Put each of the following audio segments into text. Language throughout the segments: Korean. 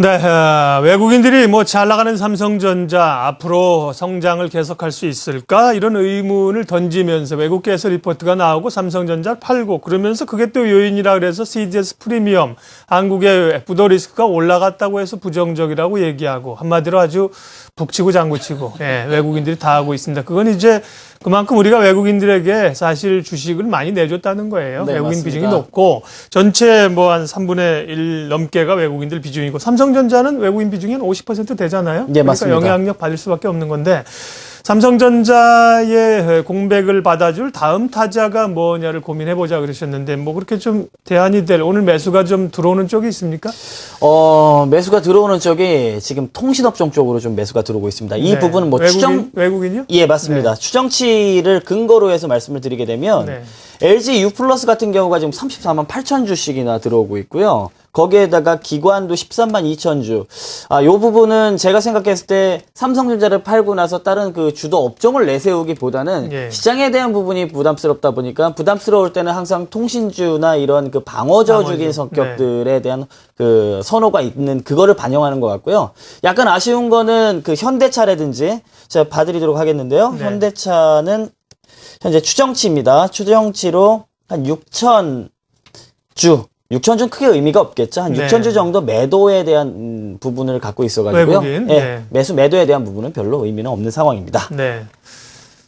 네, 외국인들이 뭐 잘 나가는 삼성전자 앞으로 성장을 계속할 수 있을까? 이런 의문을 던지면서 외국계에서 리포트가 나오고 삼성전자를 팔고 그러면서 그게 또 요인이라 그래서 CDS 프리미엄, 한국의 부도 리스크가 올라갔다고 해서 부정적이라고 얘기하고 한마디로 아주 북치고 장구치고 외국인들이 다 하고 있습니다. 그건 이제 그만큼 우리가 외국인들에게 사실 주식을 많이 내줬다는 거예요. 네, 외국인 맞습니다. 비중이 높고 전체 뭐 한 3분의 1 넘게가 외국인들 비중이고 삼성전자는 외국인 비중이 한 50% 되잖아요. 네, 그러니까 맞습니다. 영향력 받을 수밖에 없는 건데 삼성전자의 공백을 받아줄 다음 타자가 뭐냐를 고민해보자 그러셨는데 뭐 그렇게 좀 대안이 될 오늘 매수가 좀 들어오는 쪽이 있습니까? 매수가 들어오는 쪽이 지금 통신업종 쪽으로 좀 매수가 들어오고 있습니다. 이 네. 부분은 뭐 외국인이요? 예, 맞습니다. 네. 추정치를 근거로 해서 말씀을 드리게 되면 네. LG U 플러스 같은 경우가 지금 34만 8천 주씩이나 들어오고 있고요. 거기에다가 기관도 13만 2천 주. 요 부분은 제가 생각했을 때 삼성전자를 팔고 나서 다른 그 주도 업종을 내세우기보다는 예. 시장에 대한 부분이 부담스럽다 보니까 부담스러울 때는 항상 통신주나 이런 그 방어저주긴 성격들에 대한 그 선호가 있는 그거를 반영하는 것 같고요. 약간 아쉬운 거는 그 현대차라든지 제가 봐드리도록 하겠는데요. 네. 현대차는 현재 추정치입니다. 추정치로 한 6천 주. 6천 주는 크게 의미가 없겠죠. 한 네. 6천 주 정도 매도에 대한 부분을 갖고 있어가지고요. 외국인? 예, 네. 매도에 대한 부분은 별로 의미는 없는 상황입니다. 네.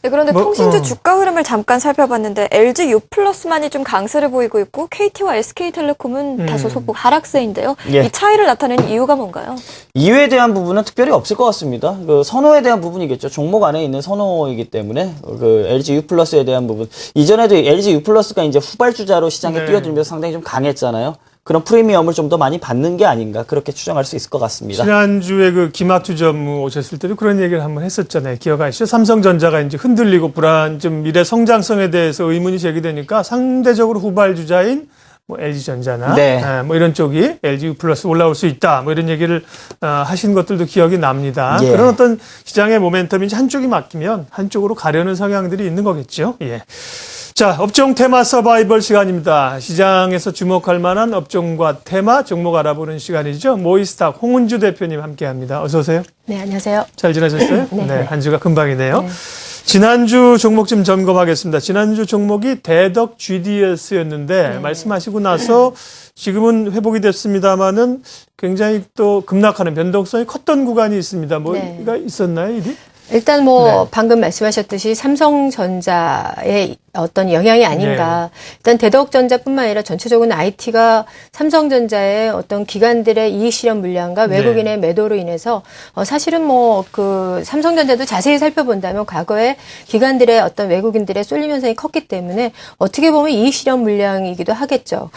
네, 그런데 뭐, 통신주 주가 흐름을 잠깐 살펴봤는데 LG U 플러스만이 좀 강세를 보이고 있고 KT와 SK텔레콤은 다소 소폭 하락세인데요. 예. 이 차이를 나타내는 이유가 뭔가요? 이유에 대한 부분은 특별히 없을 것 같습니다. 그 선호에 대한 부분이겠죠. 종목 안에 있는 선호이기 때문에 그 LG U 플러스에 대한 부분. 이전에도 LG U 플러스가 이제 후발주자로 시장에 네. 뛰어들면서 상당히 좀 강했잖아요. 그런 프리미엄을 좀 더 많이 받는 게 아닌가 그렇게 추정할 수 있을 것 같습니다. 지난주에 그 김학투 전무 오셨을 때도 그런 얘기를 한번 했었잖아요. 기억하시죠? 삼성전자가 이제 흔들리고 좀 미래 성장성에 대해서 의문이 제기되니까 상대적으로 후발주자인 뭐 LG전자나 네. 뭐 이런 쪽이 LG U 플러스 올라올 수 있다. 뭐 이런 얘기를 하신 것들도 기억이 납니다. 예. 그런 어떤 시장의 모멘텀이 이제 한쪽이 맡기면 한쪽으로 가려는 성향들이 있는 거겠죠. 예. 자, 업종 테마 서바이벌 시간입니다. 시장에서 주목할 만한 업종과 테마, 종목 알아보는 시간이죠. 모이스탁 홍은주 대표님 함께합니다. 어서 오세요. 네, 안녕하세요. 잘 지내셨어요? 네. 한 주가 금방이네요. 네. 지난주 종목 좀 점검하겠습니다. 지난주 종목이 대덕 GDS였는데 말씀하시고 나서 지금은 회복이 됐습니다마는 굉장히 또 급락하는 변동성이 컸던 구간이 있습니다. 뭐가 있었나요, 일이? 일단 방금 말씀하셨듯이 삼성전자의 어떤 영향이 아닌가. 일단 대덕전자뿐만 아니라 전체적으로 IT가 삼성전자의 어떤 기관들의 이익 실현 물량과 외국인의 매도로 인해서 사실은 그 삼성전자도 자세히 살펴본다면 과거에 기관들의 어떤 외국인들의 쏠림 현상이 컸기 때문에 어떻게 보면 이익 실현 물량이기도 하겠죠.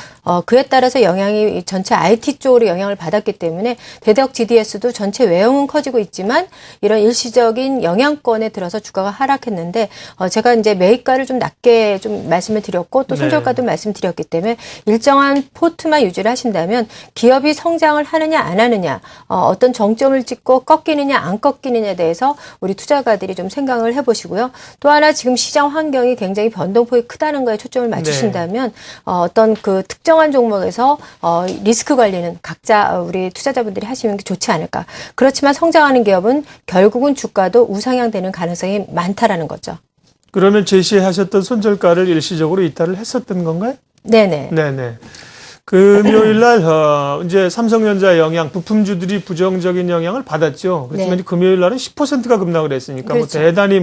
그에 따라서 영향이 전체 IT 쪽으로 영향을 받았기 때문에 대덕 GDS도 전체 외형은 커지고 있지만 이런 일시적인 영향권에 들어서 주가가 하락했는데 제가 이제 매입가를 좀 낮게 좀 말씀을 드렸고 또 손절가도 말씀드렸기 때문에 일정한 포트만 유지를 하신다면 기업이 성장을 하느냐 안 하느냐 어떤 정점을 찍고 꺾이느냐 안 꺾이느냐에 대해서 우리 투자가들이 좀 생각을 해보시고요. 또 하나 지금 시장 환경이 굉장히 변동폭이 크다는 거에 초점을 맞추신다면 어떤 그 특정한 종목에서 리스크 관리는 각자 우리 투자자분들이 하시는 게 좋지 않을까. 그렇지만 성장하는 기업은 결국은 주가도 우상향되는 가능성이 많다라는 거죠. 그러면 제시하셨던 손절가를 일시적으로 이탈을 했었던 건가요? 네네. 네네. 금요일 날 이제 삼성전자 영향, 부품주들이 부정적인 영향을 받았죠. 그렇지만 금요일 날은 10%가 급락을 했으니까 그렇죠. 뭐 대단히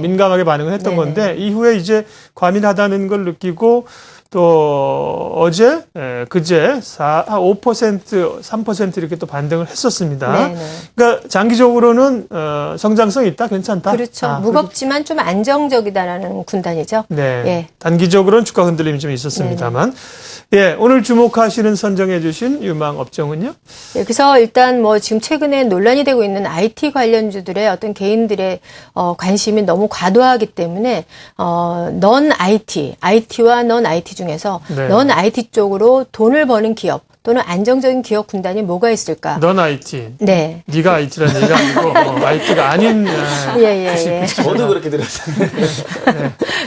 민감하게 반응을 했던 네네. 건데 이후에 이제 과민하다는 걸 느끼고 또 어제, 그제 5%, 3% 이렇게 또 반등을 했었습니다. 네네. 그러니까 장기적으로는 성장성이 있다, 괜찮다. 그렇죠. 무겁지만 좀 안정적이다라는 군단이죠. 네. 예. 단기적으로는 주가 흔들림이 좀 있었습니다만. 예, 오늘 주목하시는 선정해 주신 유망 업종은요? 예, 그래서 일단 지금 최근에 논란이 되고 있는 IT 관련주들의 어떤 개인들의 관심이 너무 과도하기 때문에 넌 IT, IT와 넌 IT 중에서 넌 IT 쪽으로 돈을 버는 기업 또는 안정적인 기업 군단이 뭐가 있을까? 넌 IT. 네. 네가 IT라는 얘기가 아니고 IT가 아닌. 예. 저도 그렇게 들었어요.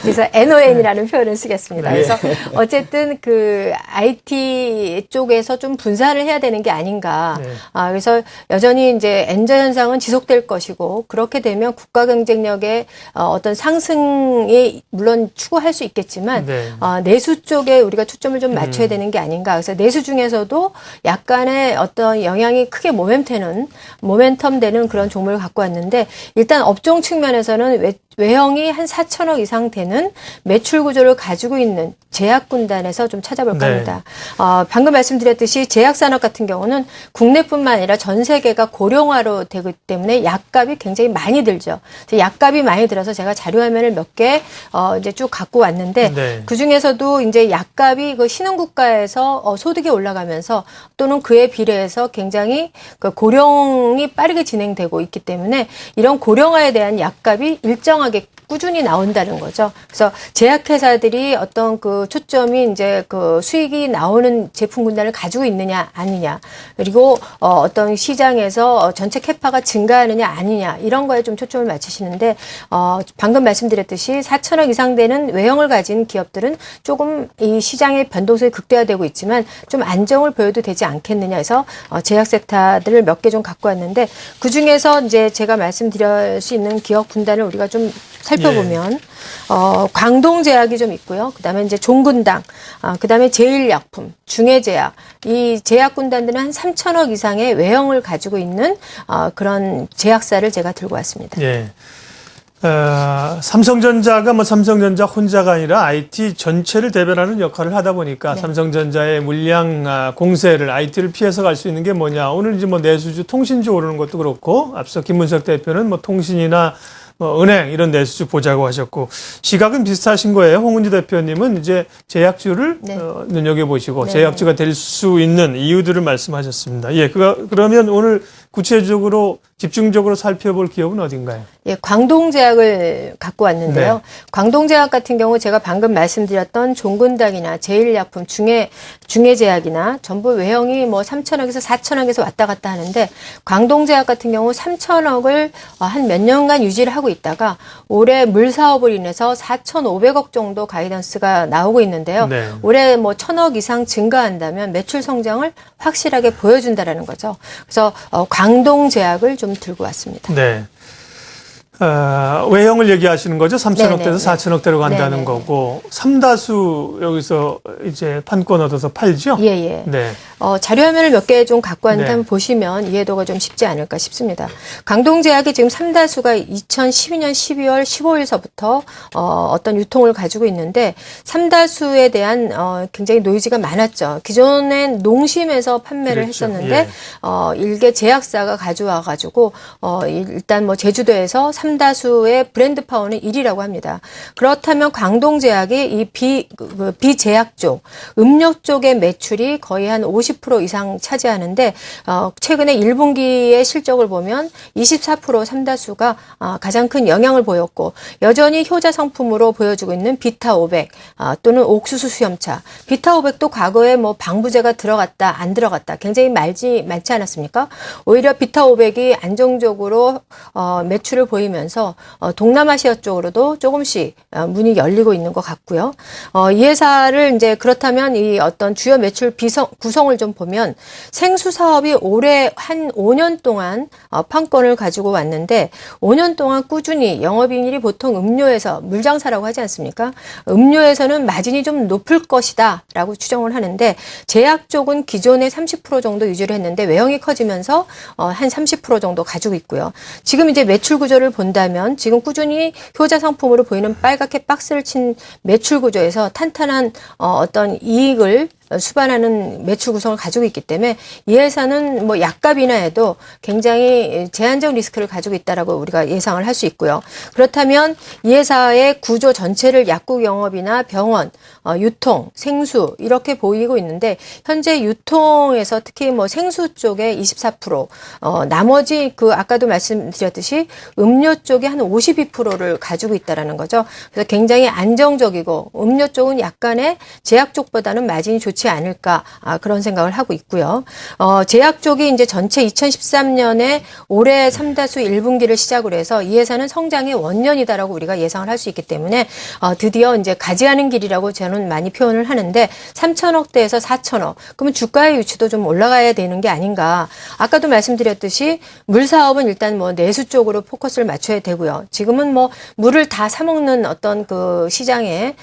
그래서 NON이라는 표현을 쓰겠습니다. 네. 그래서 어쨌든 그 IT 쪽에서 좀 분산을 해야 되는 게 아닌가. 네. 그래서 여전히 이제 엔저 현상은 지속될 것이고 그렇게 되면 국가 경쟁력의 어떤 상승이 물론 추구할 수 있겠지만 네. 내수 쪽에 우리가 초점을 좀 맞춰야 되는 게 아닌가. 그래서 내수 중에서도 약간의 어떤 영향이 크게 모멘텀 되는 그런 종목을 갖고 왔는데 일단 업종 측면에서는 외형이 한 4천억 이상 되는 매출 구조를 가지고 있는 제약군단에서 좀 찾아볼까 합니다. 방금 말씀드렸듯이 제약산업 같은 경우는 국내뿐만 아니라 전 세계가 고령화로 되기 때문에 약값이 굉장히 많이 들죠. 약값이 많이 들어서 제가 자료화면을 몇 개 이제 쭉 갖고 왔는데 네. 그 중에서도 이제 약값이 그 신흥국가에서 소득이 올라가면서 또는 그에 비례해서 굉장히 그 고령이 빠르게 진행되고 있기 때문에 이런 고령화에 대한 약값이 일정하게 꾸준히 나온다는 거죠. 그래서 제약회사들이 어떤 그 초점이 이제 그 수익이 나오는 제품 군단을 가지고 있느냐 아니냐, 그리고 어떤 시장에서 전체 캐파가 증가하느냐 아니냐 이런 거에 좀 초점을 맞추시는데 방금 말씀드렸듯이 4천억 이상 되는 외형을 가진 기업들은 조금 이 시장의 변동성이 극대화되고 있지만 좀 안정을 보여도 되지 않겠느냐 해서 제약 섹터들을 몇 개 좀 갖고 왔는데 그 중에서 이제 제가 말씀드릴 수 있는 기업 군단을 우리가 좀 살펴보면 광동제약이 좀 있고요. 그다음에 이제 종근당, 그다음에 제일약품, 중해제약. 이 제약군단들은 한 3천억 이상의 외형을 가지고 있는 그런 제약사를 제가 들고 왔습니다. 예. 삼성전자가 뭐 삼성전자 혼자가 아니라 IT 전체를 대변하는 역할을 하다 보니까 네. 삼성전자의 물량 공세를 IT를 피해서 갈 수 있는 게 뭐냐. 오늘 이제 뭐 내수주 통신주 오르는 것도 그렇고 앞서 김문석 대표는 뭐 통신이나 뭐 은행 이런 내수주 보자고 하셨고 시각은 비슷하신 거예요. 홍은지 대표님은 이제 제약주를 네. 눈여겨보시고 네. 제약주가 될 수 있는 이유들을 말씀하셨습니다. 예, 그러면 오늘 구체적으로 집중적으로 살펴볼 기업은 어딘가요? 예, 광동제약을 갖고 왔는데요. 네. 광동제약 같은 경우 제가 방금 말씀드렸던 종근당이나 제일약품, 중해제약이나 전부 외형이 뭐 3천억에서 4천억에서 왔다 갔다 하는데 광동제약 같은 경우 3천억을 한 몇 년간 유지를 하고 있다가 올해 물 사업을 인해서 4,500억 정도 가이던스가 나오고 있는데요. 네. 올해 뭐 1,000억 이상 증가한다면 매출 성장을 확실하게 보여준다라는 거죠. 그래서 광동제약을 좀 들고 왔습니다. 네. 외형을 얘기하시는 거죠? 3천억대에서 4천억대로 간다는 네네. 거고 삼다수 여기서 이제 판권 얻어서 팔죠? 예. 네. 자료화면을 몇 개 좀 갖고 왔는데 네. 한번 보시면 이해도가 좀 쉽지 않을까 싶습니다. 광동제약이 지금 삼다수가 2012년 12월 15일서부터 어떤 유통을 가지고 있는데 삼다수에 대한 굉장히 노이즈가 많았죠. 기존엔 농심에서 판매를 그랬죠. 했었는데 일개 제약사가 가져와 가지고 일단 뭐 제주도에서 삼다수의 브랜드 파워는 1위라고 합니다. 그렇다면 광동제약이 이 비제약 쪽, 음료 쪽의 매출이 거의 한 50% 이상 차지하는데 최근에 1분기의 실적을 보면 24% 삼다수가 가장 큰 영향을 보였고 여전히 효자 상품으로 보여주고 있는 비타 500 또는 옥수수 수염차. 비타 500도 과거에 뭐 방부제가 들어갔다 안 들어갔다 굉장히 많지 않았습니까? 오히려 비타 500이 안정적으로 매출을 보이면서 동남아시아 쪽으로도 조금씩 문이 열리고 있는 것 같고요. 이 회사를 이제 그렇다면 이 어떤 주요 매출 구성을 좀 보면 생수 사업이 올해 한 5년 동안 판권을 가지고 왔는데 5년 동안 꾸준히 영업이익률이 보통 음료에서 물장사라고 하지 않습니까? 음료에서는 마진이 좀 높을 것이다 라고 추정을 하는데 제약 쪽은 기존의 30% 정도 유지를 했는데 외형이 커지면서 한 30% 정도 가지고 있고요. 지금 이제 매출 구조를 본다면 지금 꾸준히 효자 상품으로 보이는 빨갛게 박스를 친 매출 구조에서 탄탄한 어떤 이익을 수반하는 매출 구성을 가지고 있기 때문에 이 회사는 뭐 약값이나 해도 굉장히 제한적 리스크를 가지고 있다라고 우리가 예상을 할 수 있고요. 그렇다면 이 회사의 구조 전체를 약국 영업이나 병원, 유통, 생수 이렇게 보이고 있는데 현재 유통에서 특히 뭐 생수 쪽에 24%, 나머지 그 아까도 말씀드렸듯이 음료 쪽에 한 52%를 가지고 있다라는 거죠. 그래서 굉장히 안정적이고 음료 쪽은 약간의 제약 쪽보다는 마진이 좋지 좋지 않을까 그런 생각을 하고 있고요. 제약 쪽이 이제 전체 2013년에 올해 3다수 1분기를 시작으로 해서 이 회사는 성장의 원년이다라고 우리가 예상을 할 수 있기 때문에 드디어 이제 가지하는 길이라고 저는 많이 표현을 하는데 3천억대에서 4천억. 그러면 주가의 유치도 좀 올라가야 되는 게 아닌가. 아까도 말씀드렸듯이 물 사업은 일단 뭐 내수 쪽으로 포커스를 맞춰야 되고요. 지금은 뭐 물을 다 사먹는 어떤 그 시장에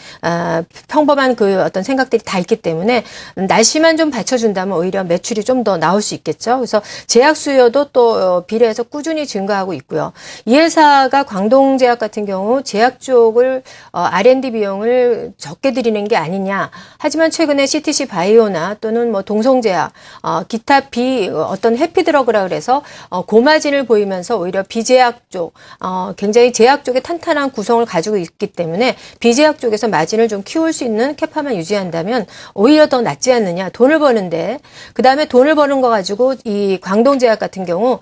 평범한 그 어떤 생각들이 다 있기 때문에 날씨만 좀 받쳐준다면 오히려 매출이 좀 더 나올 수 있겠죠. 그래서 제약 수요도 또 비례해서 꾸준히 증가하고 있고요. 이 회사가 광동제약 같은 경우 제약 쪽을 R&D 비용을 적게 들이는 게 아니냐. 하지만 최근에 CTC 바이오나 또는 뭐 동성제약, 기타 어떤 해피드러그라 그래서 고마진을 보이면서 오히려 비제약 쪽, 굉장히 제약 쪽에 탄탄한 구성을 가지고 있기 때문에 비제약 쪽에서 마진을 좀 키울 수 있는 캐파만 유지한다면 오히려 더 낫지 않느냐. 돈을 버는데 그다음에 돈을 버는 거 가지고 이 광동제약 같은 경우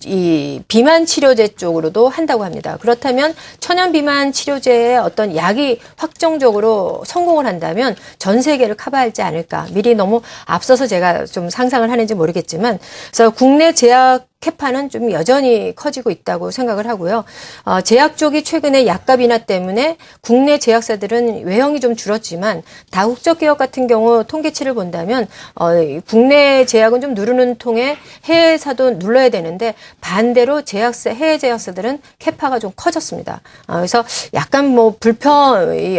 이 비만 치료제 쪽으로도 한다고 합니다. 그렇다면 천연 비만 치료제의 어떤 약이 확정적으로 성공을 한다면 전 세계를 커버하지 않을까. 미리 너무 앞서서 제가 좀 상상을 하는지 모르겠지만, 그래서 국내 제약 캐파는 좀 여전히 커지고 있다고 생각을 하고요. 제약 쪽이 최근에 약값 인하 때문에 국내 제약사들은 외형이 좀 줄었지만 다국적 기업 같은 경우 통계치를 본다면 국내 제약은 좀 누르는 통에 해외사도 눌러야 되는데 반대로 해외 제약사들은 캐파가 좀 커졌습니다. 그래서 약간 뭐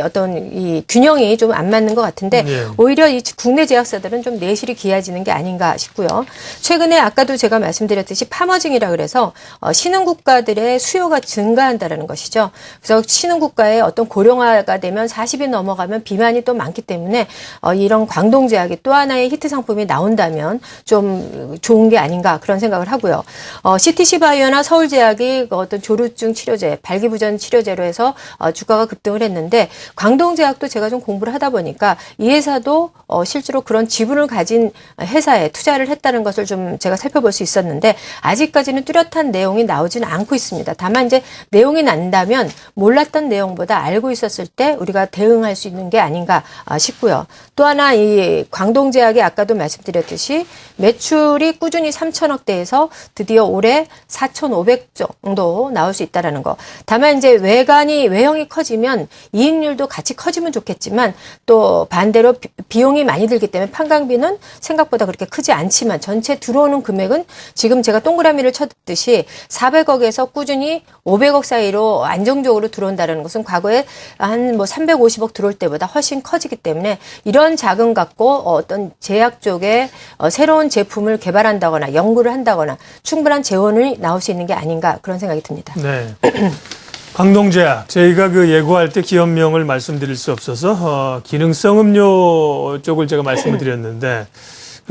어떤 이 균형이 좀 안 맞는 것 같은데 오히려 이 국내 제약사들은 좀 내실이 기해지는 게 아닌가 싶고요. 최근에 아까도 제가 말씀드렸듯이 파머징이라 그래서 신흥 국가들의 수요가 증가한다라는 것이죠. 그래서 신흥 국가의 어떤 고령화가 되면 40이 넘어가면 비만이 또 많기 때문에 이런 광동제약이 또 하나의 히트 상품이 나온다면 좀 좋은 게 아닌가 그런 생각을 하고요. CTC 바이오나 서울제약이 어떤 조루증 치료제, 발기부전 치료제로 해서 주가가 급등을 했는데 광동제약도 제가 좀 공부를 하다 보니까 이 회사도 실제로 그런 지분을 가진 회사에 투자를 했다는 것을 좀 제가 살펴볼 수 있었는데 아직까지는 뚜렷한 내용이 나오지는 않고 있습니다. 다만 이제 내용이 난다면 몰랐던 내용보다 알고 있었을 때 우리가 대응할 수 있는 게 아닌가 싶고요. 또 하나 이 광동제약이 아까도 말씀드렸듯이 매출이 꾸준히 3천억대에서 드디어 올해 4,500 정도 나올 수 있다라는 거. 다만 이제 외형이 커지면 이익률도 같이 커지면 좋겠지만 또 반대로 비용이 많이 들기 때문에 판관비는 생각보다 그렇게 크지 않지만 전체 들어오는 금액은 지금 제가 동그라미를 쳤듯이 400억에서 꾸준히 500억 사이로 안정적으로 들어온다는 것은 과거에 한 뭐 350억 들어올 때보다 훨씬 커지기 때문에 이런 자금 갖고 어떤 제약 쪽에 새로운 제품을 개발한다거나 연구를 한다거나 충분한 재원이 나올 수 있는 게 아닌가 그런 생각이 듭니다. 네. 광동제약, 저희가 그 예고할 때 기업명을 말씀드릴 수 없어서 기능성 음료 쪽을 제가 말씀을 드렸는데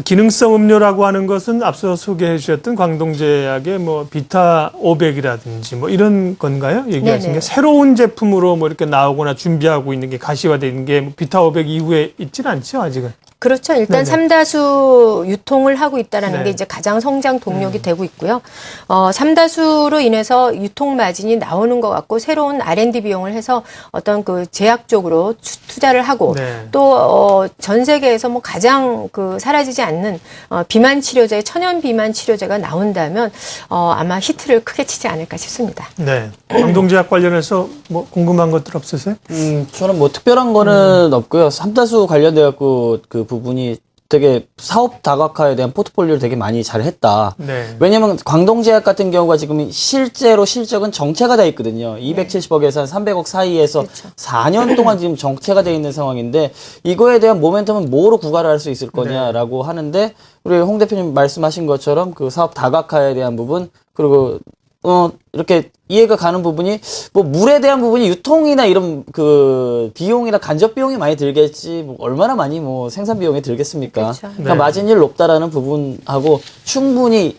기능성 음료라고 하는 것은 앞서 소개해 주셨던 광동제약의 뭐 비타 500이라든지 뭐 이런 건가요? 얘기하신 게 새로운 제품으로 뭐 이렇게 나오거나 준비하고 있는 게 가시화되어 있는 게 비타 500 이후에 있지는 않죠, 아직은. 그렇죠. 일단 네네. 3다수 유통을 하고 있다는 네. 게 이제 가장 성장 동력이 되고 있고요. 3다수로 인해서 유통 마진이 나오는 것 같고 새로운 R&D 비용을 해서 어떤 그 제약 쪽으로 투자를 하고 네. 또 전 세계에서 뭐 가장 그 사라지지 않는 비만 치료제, 천연 비만 치료제가 나온다면 아마 히트를 크게 치지 않을까 싶습니다. 네. 광동제약 관련해서 뭐 궁금한 것들 없으세요? 저는 뭐 특별한 거는 없고요. 3다수 관련돼갖고 그 부분이 되게 사업 다각화에 대한 포트폴리오를 되게 많이 잘 했다. 네. 왜냐면 광동제약 같은 경우가 지금 실제로 실적은 정체가 돼 있거든요. 270억에서 한 300억 사이에서 그렇죠. 4년 동안 지금 정체가 돼 있는 상황인데 이거에 대한 모멘텀은 뭐로 구가를 할 수 있을 거냐라고 하는데 우리 홍 대표님 말씀하신 것처럼 그 사업 다각화에 대한 부분 그리고 이렇게 이해가 가는 부분이 뭐 물에 대한 부분이 유통이나 이런 그 비용이나 간접 비용이 많이 들겠지 뭐 얼마나 많이 뭐 생산 비용이 들겠습니까? 그렇죠. 그러니까 네. 마진율 높다라는 부분하고 충분히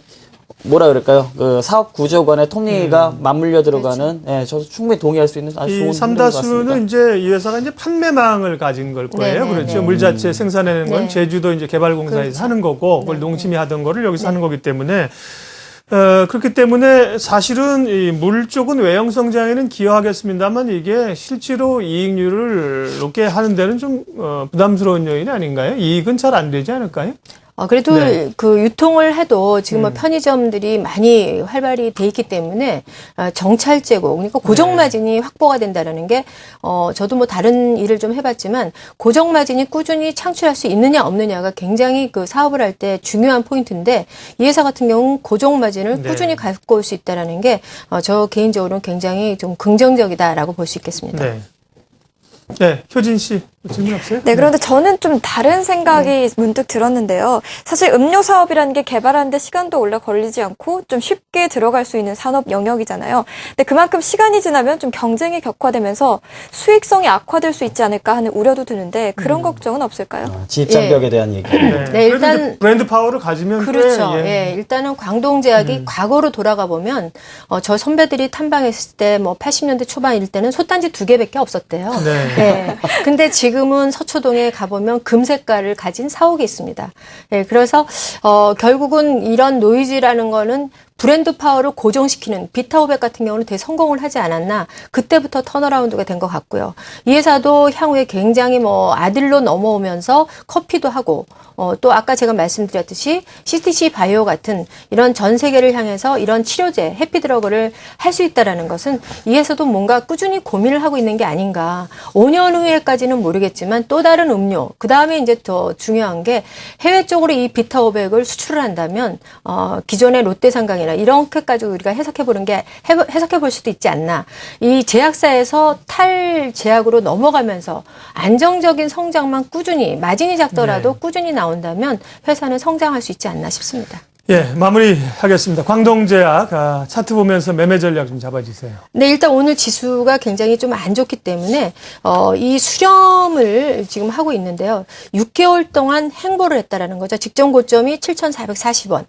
뭐라 그럴까요? 그 사업 구조관의 톱니가 맞물려 들어가는 예, 저도 충분히 동의할 수 있는 아주 좋은 이 행동인 것 같습니다. 삼다수는 이제 이 회사가 이제 판매망을 가진 걸 거예요. 네, 네, 그렇죠. 네. 물 자체 생산해내는 건 네. 제주도 이제 개발공사에서 그렇죠. 하는 거고, 그걸 네, 농심이 하던 거를 여기서 하는 거기 때문에 그렇기 때문에 사실은 이 물 쪽은 외형 성장에는 기여하겠습니다만 이게 실제로 이익률을 높게 하는 데는 좀 부담스러운 요인이 아닌가요? 이익은 잘 안 되지 않을까요? 그래도 네. 그 유통을 해도 지금 뭐 편의점들이 많이 활발히 돼 있기 때문에 정찰제고 그러니까 고정마진이 확보가 된다라는 게 저도 뭐 다른 일을 좀 해봤지만 고정마진이 꾸준히 창출할 수 있느냐 없느냐가 굉장히 그 사업을 할 때 중요한 포인트인데 이 회사 같은 경우는 고정마진을 네. 꾸준히 갖고 올 수 있다라는 게 저 개인적으로는 굉장히 좀 긍정적이다라고 볼 수 있겠습니다. 네. 네, 효진 씨 질문 없어요? 네, 그런데 저는 좀 다른 생각이 문득 들었는데요. 사실 음료 사업이라는 게 개발하는데 시간도 오래 걸리지 않고 좀 쉽게 들어갈 수 있는 산업 영역이잖아요. 근데 그만큼 시간이 지나면 좀 경쟁이 격화되면서 수익성이 악화될 수 있지 않을까 하는 우려도 드는데 그런 걱정은 없을까요? 진입장벽에 대한 얘기. 네, 일단 일단 브랜드 파워를 가지면 그렇죠. 꽤, 예, 일단은 광동제약이 과거로 돌아가 보면 저 선배들이 탐방했을 때 뭐 80년대 초반일 때는 솥단지 2개밖에 없었대요. 네. 예. 근데 지금은 서초동에 가보면 금색깔을 가진 사옥이 있습니다. 예, 그래서 결국은 이런 노이즈라는 거는 브랜드 파워를 고정시키는 비타오백 같은 경우는 되게 성공을 하지 않았나 그때부터 턴어라운드가 된 것 같고요. 이 회사도 향후에 굉장히 뭐 아들로 넘어오면서 커피도 하고 또 아까 제가 말씀드렸듯이 CTC 바이오 같은 이런 전 세계를 향해서 이런 치료제 해피드러그를 할 수 있다라는 것은 이 회사도 뭔가 꾸준히 고민을 하고 있는 게 아닌가. 5년 후에까지는 모르겠지만 또 다른 음료 그 다음에 이제 더 중요한 게 해외 쪽으로 이 비타오백을 수출을 한다면 기존의 롯데상강이나 이렇게까지 우리가 해석해 볼 수도 있지 않나. 이 제약사에서 탈제약으로 넘어가면서 안정적인 성장만 꾸준히 마진이 작더라도 꾸준히 나온다면 회사는 성장할 수 있지 않나 싶습니다. 예, 마무리하겠습니다. 광동제약 차트 보면서 매매 전략 좀 잡아주세요. 네, 일단 오늘 지수가 굉장히 좀 안 좋기 때문에 이 수렴을 지금 하고 있는데요. 6개월 동안 횡보를 했다라는 거죠. 직전 고점이 7,440원.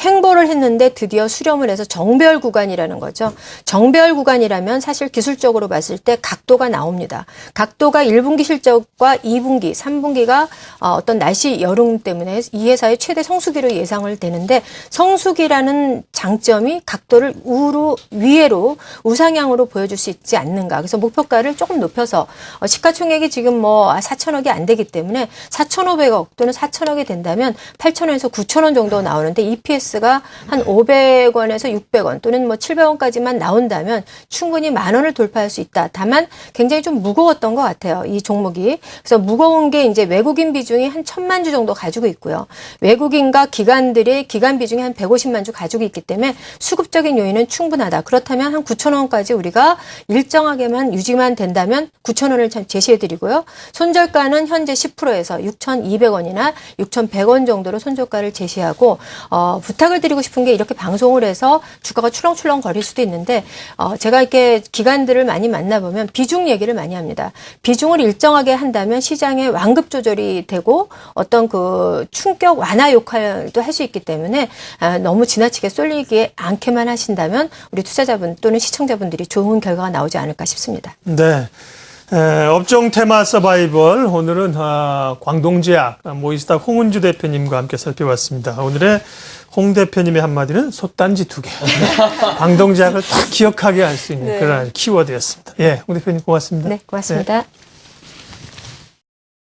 횡보를 했는데 드디어 수렴을 해서 정배열 구간이라는 거죠. 정배열 구간이라면 사실 기술적으로 봤을 때 각도가 나옵니다. 각도가 1분기 실적과 2분기, 3분기가 어떤 날씨 여름 때문에 이 회사의 최대 성수기로 예상을 되는데 성수기라는 장점이 각도를 위로 우상향으로 보여줄 수 있지 않는가. 그래서 목표가를 조금 높여서 시가총액이 지금 뭐 4천억이 안 되기 때문에 4,500억 또는 4천억이 된다면 8,000원에서 9,000원 정도 나오는데 EPS가 한 500원에서 600원 또는 뭐 700원까지만 나온다면 충분히 10,000원을 돌파할 수 있다. 다만 굉장히 좀 무거웠던 것 같아요. 이 종목이. 그래서 무거운 게 이제 외국인 비중이 한 1,000만 주 정도 가지고 있고요. 외국인과 기관들의 기관 비중이 한 150만 주 가지고 있기 때문에 수급적인 요인은 충분하다. 그렇다면 한 9,000원까지 우리가 일정하게만 유지만 된다면 9,000원을 제시해드리고요. 손절가는 현재 10%에서 6,200원이나 6,100원 정도로 손절가를 제시하고 부탁을 드리고 싶은 게 이렇게 방송을 해서 주가가 출렁출렁 거릴 수도 있는데 제가 이렇게 기관들을 많이 만나보면 비중 얘기를 많이 합니다. 비중을 일정하게 한다면 시장에 완급 조절이 되고 어떤 그 충격 완화 역할도 할 수 있기 때문에 너무 지나치게 쏠리지 않게만 하신다면 우리 투자자분 또는 시청자분들이 좋은 결과가 나오지 않을까 싶습니다. 네. 업종 테마 서바이벌 오늘은 광동제약 모이스닥 홍은주 대표님과 함께 살펴봤습니다. 오늘의 홍 대표님의 한마디는 솥단지 2개. 광동제약을 딱 기억하게 할 수 있는 그런 키워드였습니다. 예, 홍 대표님 고맙습니다. 네, 고맙습니다. 네.